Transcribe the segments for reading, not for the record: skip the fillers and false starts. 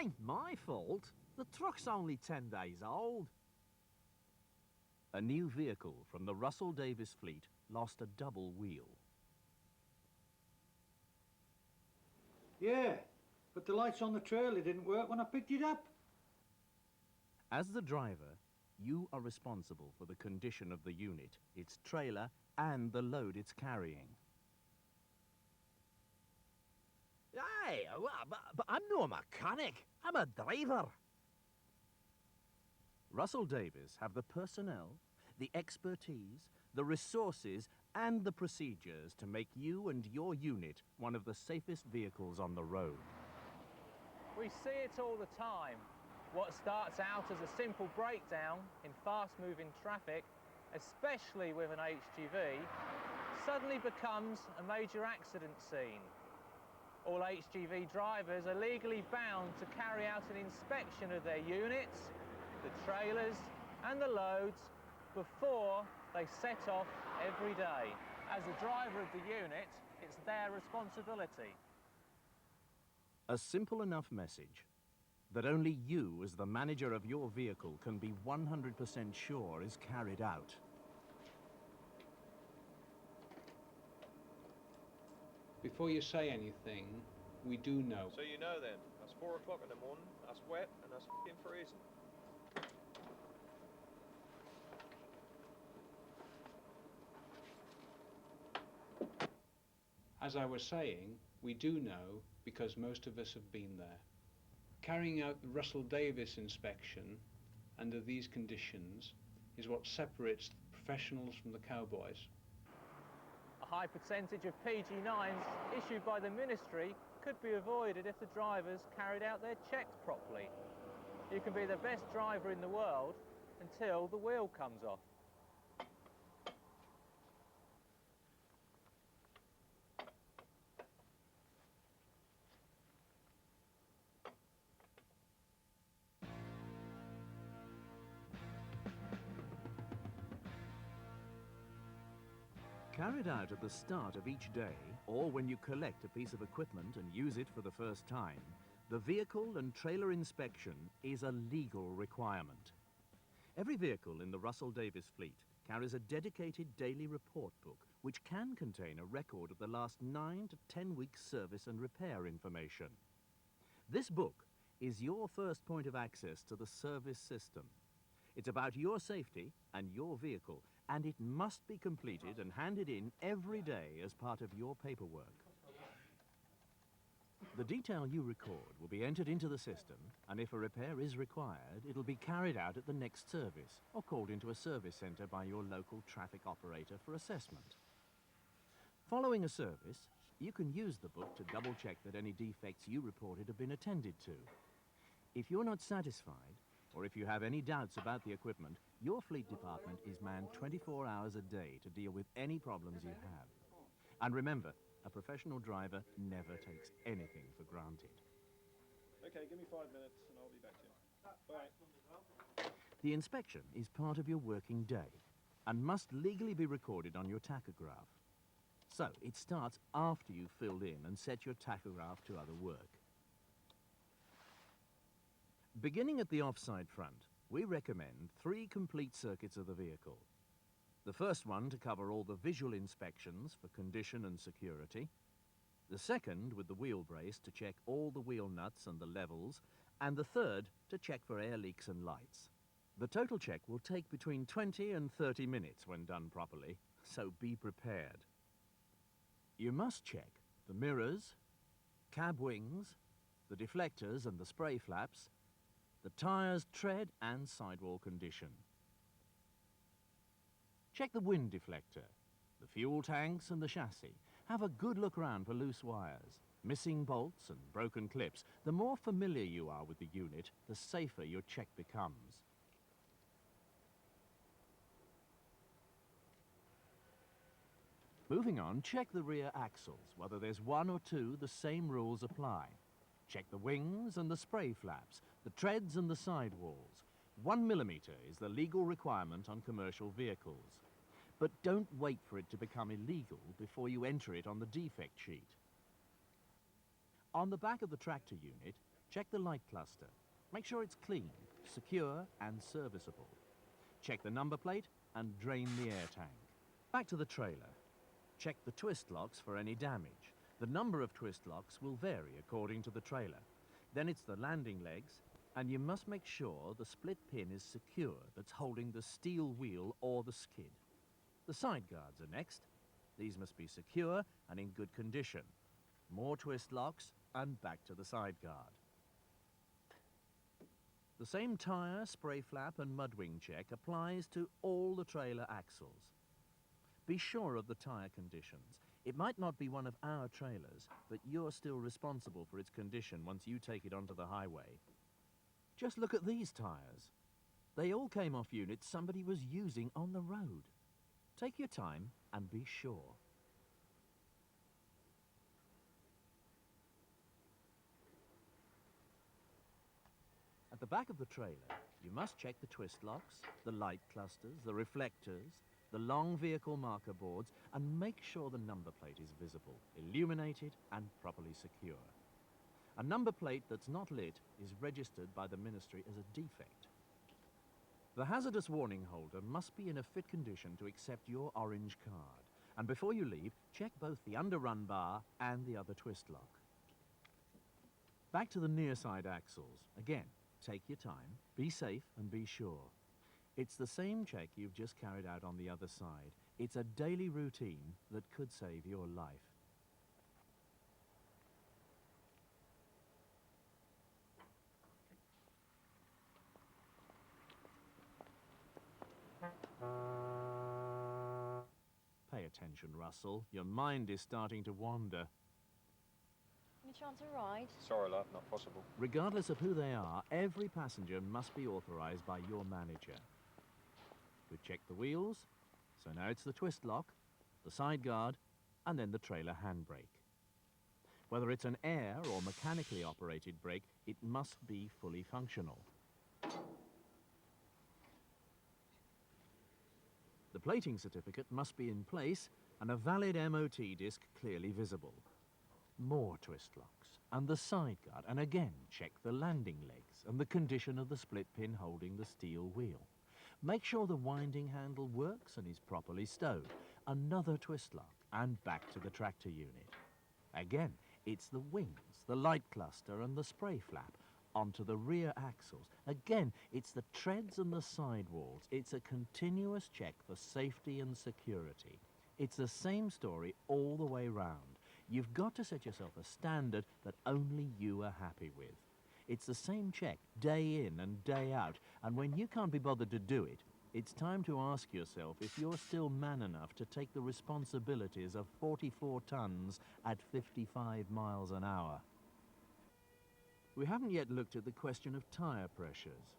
ain't my fault. The truck's only 10 days old. A new vehicle from the Russel Davies fleet lost a double wheel. Yeah, but the lights on the trailer didn't work when I picked it up. As the driver, you are responsible for the condition of the unit, its trailer, and the load it's carrying. Aye, but I'm no mechanic. I'm a driver. Russel Davies have the personnel, the expertise, the resources, and the procedures to make you and your unit one of the safest vehicles on the road. We see it all the time. What starts out as a simple breakdown in fast-moving traffic, especially with an HGV, suddenly becomes a major accident scene. All HGV drivers are legally bound to carry out an inspection of their units, the trailers and the loads before they set off every day. As a driver of the unit, it's their responsibility. A simple enough message that only you, as the manager of your vehicle, can be 100% sure is carried out. Before you say anything, we do know. So you know then, that's 4 o'clock in the morning, that's wet and that's f***ing freezing. As I was saying, we do know because most of us have been there. Carrying out the Russel Davies inspection under these conditions is what separates the professionals from the cowboys. A high percentage of PG9s issued by the ministry could be avoided if the drivers carried out their checks properly. You can be the best driver in the world until the wheel comes off. Carried out at the start of each day, or when you collect a piece of equipment and use it for the first time, the vehicle and trailer inspection is a legal requirement. Every vehicle in the Russel Davies fleet carries a dedicated daily report book which can contain a record of the last 9 to 10 weeks service and repair information. This book is your first point of access to the service system. It's about your safety and your vehicle, and it must be completed and handed in every day as part of your paperwork. The detail you record will be entered into the system, and if a repair is required, it'll be carried out at the next service or called into a service centre by your local traffic operator for assessment. Following a service, you can use the book to double-check that any defects you reported have been attended to. If you're not satisfied, or if you have any doubts about the equipment, your fleet department is manned 24 hours a day to deal with any problems you have. And remember, a professional driver never takes anything for granted. Okay, give me 5 minutes and I'll be back to you. Bye. The inspection is part of your working day and must legally be recorded on your tachograph. So it starts after you've filled in and set your tachograph to other work. Beginning at the offside front, we recommend 3 complete circuits of the vehicle. The first one to cover all the visual inspections for condition and security. The second with the wheel brace to check all the wheel nuts and the levels. And the third to check for air leaks and lights. The total check will take between 20 and 30 minutes when done properly, so be prepared. You must check the mirrors, cab wings, the deflectors and the spray flaps, the tyres' tread and sidewall condition. Check the wind deflector, the fuel tanks and the chassis. Have a good look around for loose wires, missing bolts and broken clips. The more familiar you are with the unit, the safer your check becomes. Moving on, check the rear axles. Whether there's 1 or 2, the same rules apply. Check the wings and the spray flaps, the treads and the sidewalls. 1 millimetre is the legal requirement on commercial vehicles. But don't wait for it to become illegal before you enter it on the defect sheet. On the back of the tractor unit, Check the light cluster. Make sure it's clean, secure and serviceable. Check the number plate and drain the air tank. Back to the trailer. Check the twist locks for any damage. The number of twist locks will vary according to the trailer. Then it's the landing legs, and you must make sure the split pin is secure that's holding the steel wheel or the skid. The side guards are next. These must be secure and in good condition. More twist locks and back to the side guard. The same tyre, spray flap and mudwing check applies to all the trailer axles. Be sure of the tyre conditions. It might not be one of our trailers, but you're still responsible for its condition once you take it onto the highway. Just look at these tyres. They all came off units somebody was using on the road. Take your time and be sure. At the back of the trailer, you must check the twist locks, the light clusters, the reflectors, the long vehicle marker boards, and make sure the number plate is visible, illuminated and properly secure. A number plate that's not lit is registered by the ministry as a defect. The hazardous warning holder must be in a fit condition to accept your orange card. And before you leave, check both the underrun bar and the other twist lock. Back to the near side axles. Again, take your time, be safe and be sure. It's the same check you've just carried out on the other side. It's a daily routine that could save your life. Pay attention, Russell. Your mind is starting to wander. Any chance of ride? Sorry, love, not possible. Regardless of who they are, every passenger must be authorized by your manager. We've checked the wheels, so now it's the twist lock, the side guard, and then the trailer handbrake. Whether it's an air or mechanically operated brake, it must be fully functional. The plating certificate must be in place and a valid MOT disc clearly visible. More twist locks and the side guard, and again check the landing legs and the condition of the split pin holding the steel wheel. Make sure the winding handle works and is properly stowed. Another twist lock and back to the tractor unit. Again, it's the wings, the light cluster and the spray flap onto the rear axles. Again, it's the treads and the sidewalls. It's a continuous check for safety and security. It's the same story all the way round. You've got to set yourself a standard that only you are happy with. It's the same check day in and day out, and when you can't be bothered to do it, it's time to ask yourself if you're still man enough to take the responsibilities of 44 tons at 55 miles an hour. We haven't yet looked at the question of tyre pressures.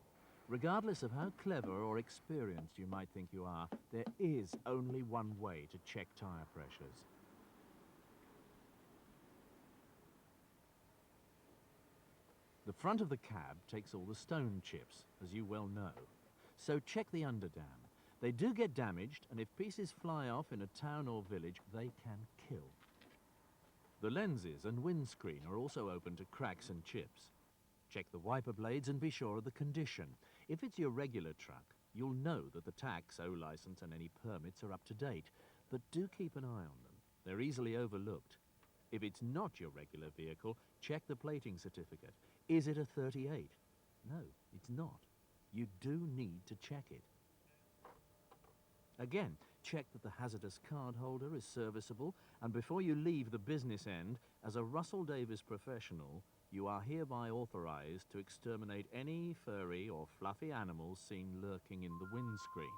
Regardless of how clever or experienced you might think you are, there is only one way to check tyre pressures. The front of the cab takes all the stone chips, as you well know. So check the underdam. They do get damaged, and if pieces fly off in a town or village, they can kill. The lenses and windscreen are also open to cracks and chips. Check the wiper blades and be sure of the condition. If it's your regular truck, you'll know that the tax, O license and any permits are up to date, but do keep an eye on them. They're easily overlooked. If it's not your regular vehicle, check the plating certificate. Is it a 38? No, it's not. You do need to check it. Again, check that the hazardous card holder is serviceable, and before you leave the business end, as a Russel Davies professional, you are hereby authorized to exterminate any furry or fluffy animals seen lurking in the windscreen.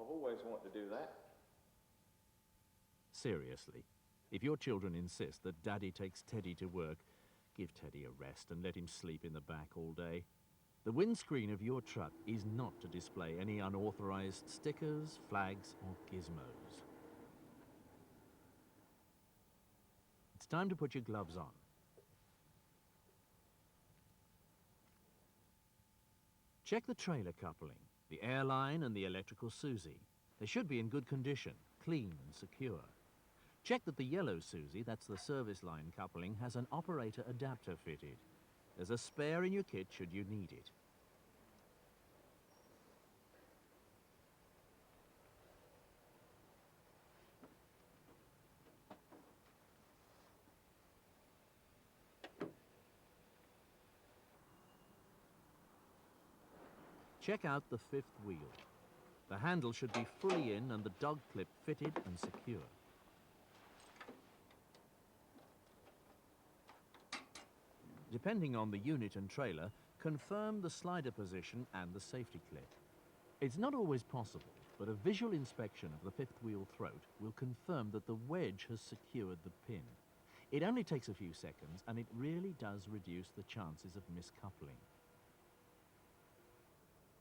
I've always wanted to do that. Seriously, if your children insist that Daddy takes Teddy to work, give Teddy a rest and let him sleep in the back all day. The windscreen of your truck is not to display any unauthorized stickers, flags, or gizmos. It's time to put your gloves on. Check the trailer coupling, the airline and the electrical Susie. They should be in good condition, clean and secure. Check that the yellow Susie, that's the service line coupling, has an operator adapter fitted. There's a spare in your kit should you need it. Check out the fifth wheel. The handle should be fully in and the dog clip fitted and secure. Depending on the unit and trailer, confirm the slider position and the safety clip. It's not always possible, but a visual inspection of the fifth wheel throat will confirm that the wedge has secured the pin. It only takes a few seconds, and it really does reduce the chances of miscoupling.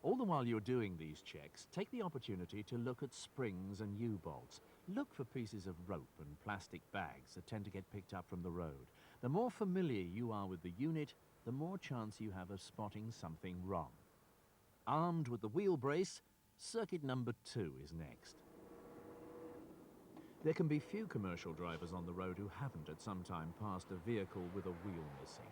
All the while you're doing these checks, take the opportunity to look at springs and U-bolts. Look for pieces of rope and plastic bags that tend to get picked up from the road. The more familiar you are with the unit, the more chance you have of spotting something wrong. Armed with the wheel brace, circuit number 2 is next. There can be few commercial drivers on the road who haven't at some time passed a vehicle with a wheel missing.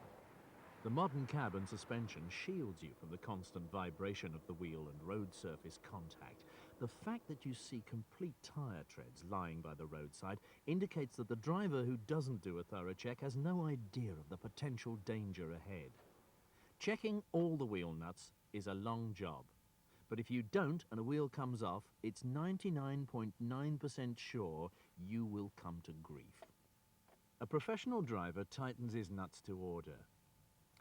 The modern cab and suspension shields you from the constant vibration of the wheel and road surface contact. The fact that you see complete tyre treads lying by the roadside indicates that the driver who doesn't do a thorough check has no idea of the potential danger ahead. Checking all the wheel nuts is a long job, but if you don't and a wheel comes off, it's 99.9% sure you will come to grief. A professional driver tightens his nuts to order.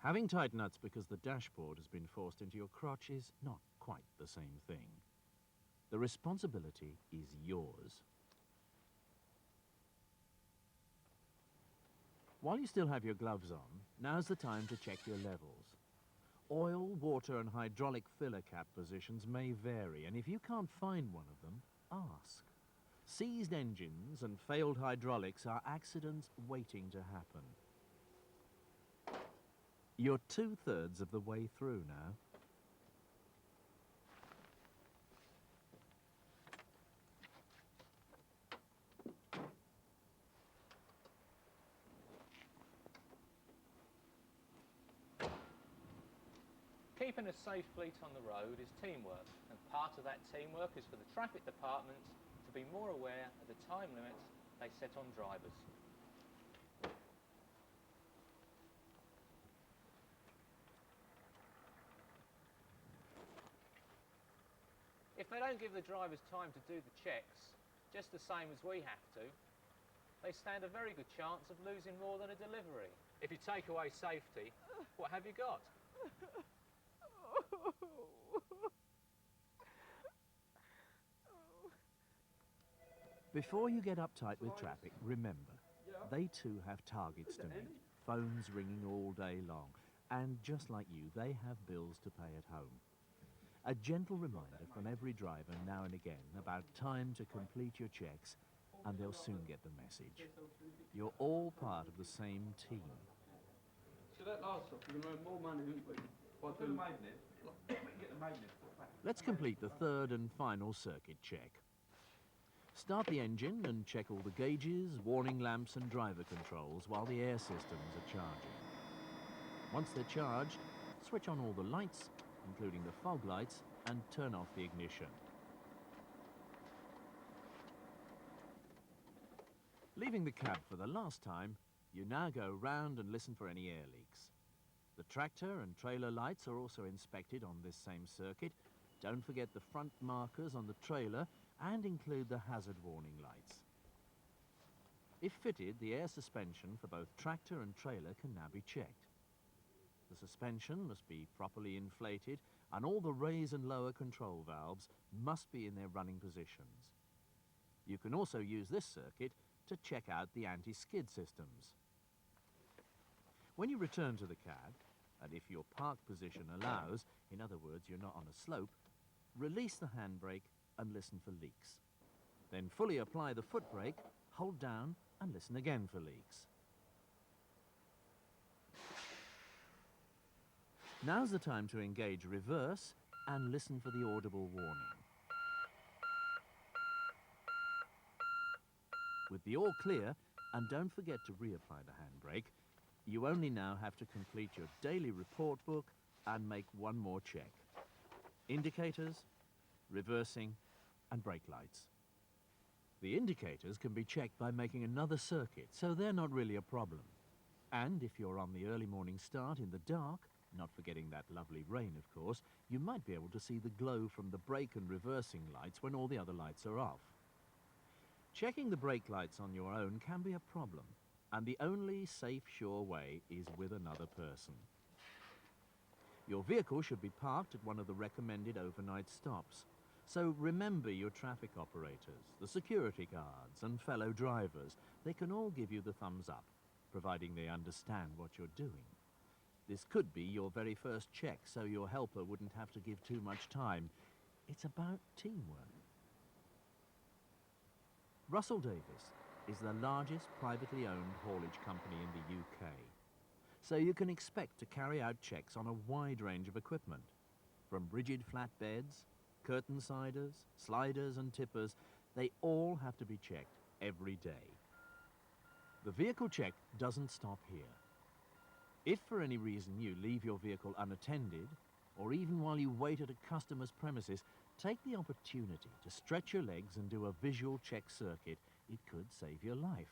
Having tight nuts because the dashboard has been forced into your crotch is not quite the same thing. The responsibility is yours. While you still have your gloves on, now's the time to check your levels. Oil, water and hydraulic filler cap positions may vary, and if you can't find one of them, ask. Seized engines and failed hydraulics are accidents waiting to happen. You're 2/3 of the way through now. Keeping a safe fleet on the road is teamwork, and part of that teamwork is for the traffic departments to be more aware of the time limits they set on drivers. If they don't give the drivers time to do the checks, just the same as we have to, they stand a very good chance of losing more than a delivery. If you take away safety, what have you got? Before you get uptight with traffic, remember, they too have targets to meet, phones ringing all day long, and just like you, they have bills to pay at home. A gentle reminder from every driver now and again about time to complete your checks, and they'll soon get the message. You're all part of the same team. So that last off, you're going to earn more money, didn't we? By doing the magnet. Let's complete the third and final circuit check. Start the engine and check all the gauges, warning lamps and driver controls while the air systems are charging. Once they're charged, switch on all the lights, including the fog lights, and turn off the ignition. Leaving the cab for the last time, you now go round and listen for any air leaks. The tractor and trailer lights are also inspected on this same circuit. Don't forget the front markers on the trailer and include the hazard warning lights. If fitted, the air suspension for both tractor and trailer can now be checked. The suspension must be properly inflated and all the raise and lower control valves must be in their running positions. You can also use this circuit to check out the anti-skid systems. When you return to the cab, and if your park position allows, in other words, you're not on a slope, release the handbrake and listen for leaks. Then fully apply the foot brake, hold down and listen again for leaks. Now's the time to engage reverse and listen for the audible warning. With the all clear, and don't forget to reapply the handbrake, you only now have to complete your daily report book and make one more check. Indicators, reversing, and brake lights. The indicators can be checked by making another circuit, so they're not really a problem. And if you're on the early morning start in the dark, not forgetting that lovely rain, of course, you might be able to see the glow from the brake and reversing lights when all the other lights are off. Checking the brake lights on your own can be a problem, and the only safe, sure way is with another person. Your vehicle should be parked at one of the recommended overnight stops. So remember your traffic operators, the security guards, and fellow drivers. They can all give you the thumbs up, providing they understand what you're doing. This could be your very first check, so your helper wouldn't have to give too much time. It's about teamwork. Russel Davies is the largest privately owned haulage company in the UK. So you can expect to carry out checks on a wide range of equipment, from rigid flatbeds, curtain siders, sliders and tippers. They all have to be checked every day. The vehicle check doesn't stop here. If for any reason you leave your vehicle unattended, or even while you wait at a customer's premises, take the opportunity to stretch your legs and do a visual check circuit. It could save your life.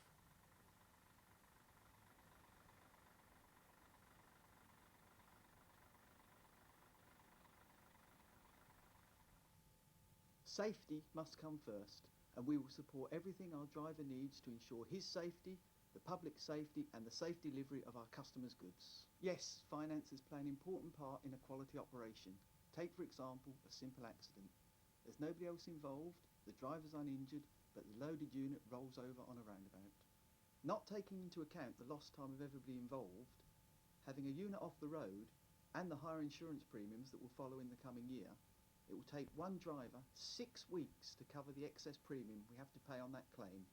Safety must come first, and we will support everything our driver needs to ensure his safety, the public safety and the safe delivery of our customers' goods. Yes, finances play an important part in a quality operation. Take, for example, a simple accident. There's nobody else involved, the driver's uninjured, but the loaded unit rolls over on a roundabout. Not taking into account the lost time of everybody involved, having a unit off the road, and the higher insurance premiums that will follow in the coming year, it will take one driver 6 weeks to cover the excess premium we have to pay on that claim.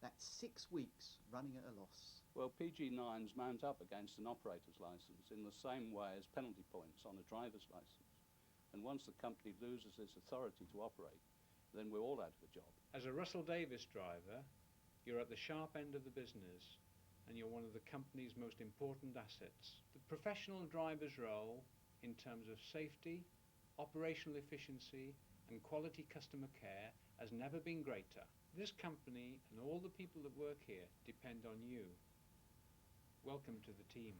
That's 6 weeks running at a loss. Well, PG9s mount up against an operator's licence in the same way as penalty points on a driver's licence. And once the company loses its authority to operate, then we're all out of a job. As a Russel Davies driver, you're at the sharp end of the business and you're one of the company's most important assets. The professional driver's role in terms of safety, operational efficiency and quality customer care has never been greater. This company and all the people that work here depend on you. Welcome to the team.